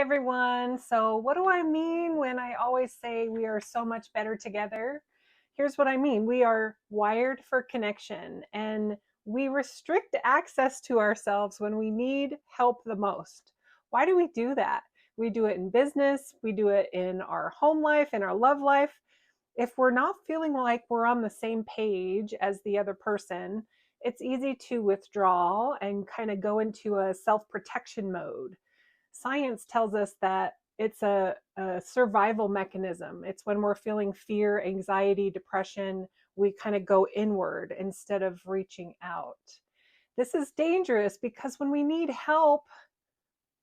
everyone. So, what do I mean when I always say we are so much better together? Here's what I mean. We are wired for connection and we restrict access to ourselves when we need help the most. Why do we do that? We do it in business, we do it in our home life, in our love life. If we're not feeling like we're on the same page as the other person, it's easy to withdraw and kind of go into a self-protection mode. Science tells us that it's a survival mechanism. It's when we're feeling fear, anxiety, depression, we kind of go inward instead of reaching out. This is dangerous because when we need help,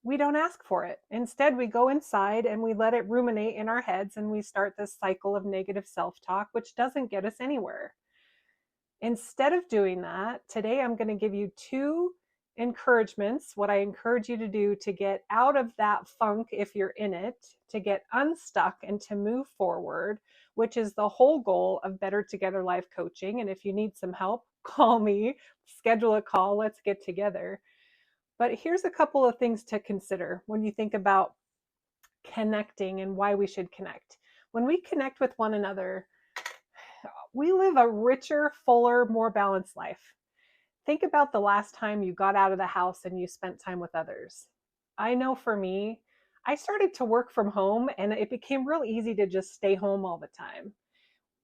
we don't ask for it. Instead, we go inside and we let it ruminate in our heads and we start this cycle of negative self-talk, which doesn't get us anywhere. Instead of doing that, today I'm going to give you two encouragements, what I encourage you to do to get out of that funk if you're in it, to get unstuck and to move forward, which is the whole goal of Better Together Life Coaching. And if you need some help, call me, schedule a call, let's get together. But here's a couple of things to consider when you think about connecting and why we should connect. When we connect with one another, we live a richer, fuller, more balanced life. Think about the last time you got out of the house and you spent time with others. I know for me, I started to work from home and it became real easy to just stay home all the time.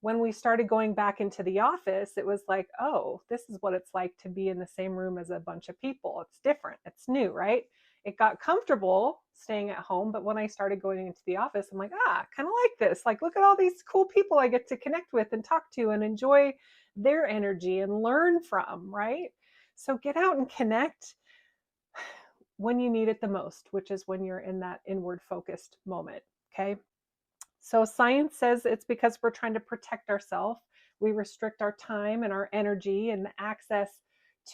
When we started going back into the office, it was like, oh, this is what it's like to be in the same room as a bunch of people. It's different. It's new, right? It got comfortable staying at home, but when I started going into the office, I'm like, kind of like this. Like, look at all these cool people I get to connect with and talk to and enjoy their energy and learn from, right? So get out and connect when you need it the most, which is when you're in that inward focused moment, okay? So science says it's because we're trying to protect ourselves. We restrict our time and our energy and access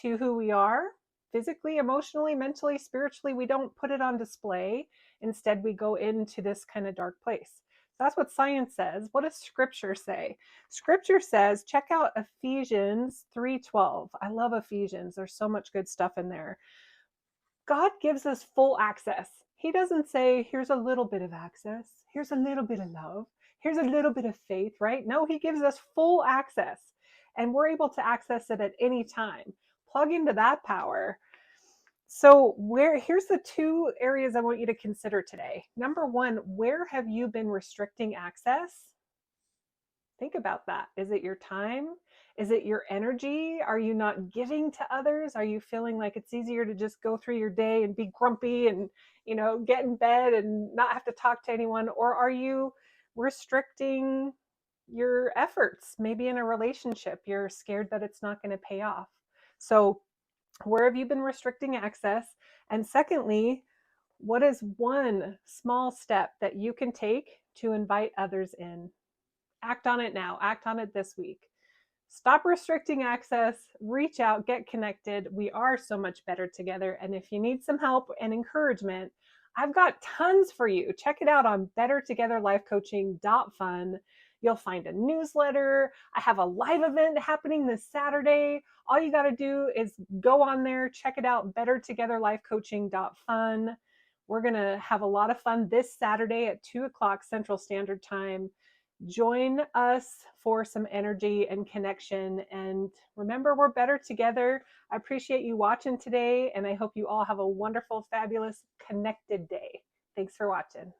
to who we are physically, emotionally, mentally, spiritually. We don't put it on display. Instead, we go into this kind of dark place. That's what science says. What does scripture say? Scripture says, check out Ephesians 3:12. I love Ephesians. There's so much good stuff in there. God gives us full access. He doesn't say, here's a little bit of access. Here's a little bit of love. Here's a little bit of faith, right? No, he gives us full access and we're able to access it at any time. Plug into that power. So here's the two areas I want you to consider today. Number one, where have you been restricting access? Think about that. Is it your time? Is it your energy? Are you not giving to others? Are you feeling like it's easier to just go through your day and be grumpy and, get in bed and not have to talk to anyone? Or are you restricting your efforts? Maybe in a relationship, you're scared that it's not going to pay off. So where have you been restricting access? And secondly, what is one small step that you can take to invite others in? Act on it now. Act on it this week. Stop restricting access, reach out, get connected. We are so much better together. And if you need some help and encouragement, I've got tons for you. Check it out on BetterTogetherLifeCoaching.fun. You'll find a newsletter. I have a live event happening this Saturday. All you got to do is go on there, check it out, BetterTogetherLifeCoaching.fun. We're going to have a lot of fun this Saturday at 2:00 Central Standard Time. Join us for some energy and connection. And remember, we're better together. I appreciate you watching today, and I hope you all have a wonderful, fabulous, connected day. Thanks for watching.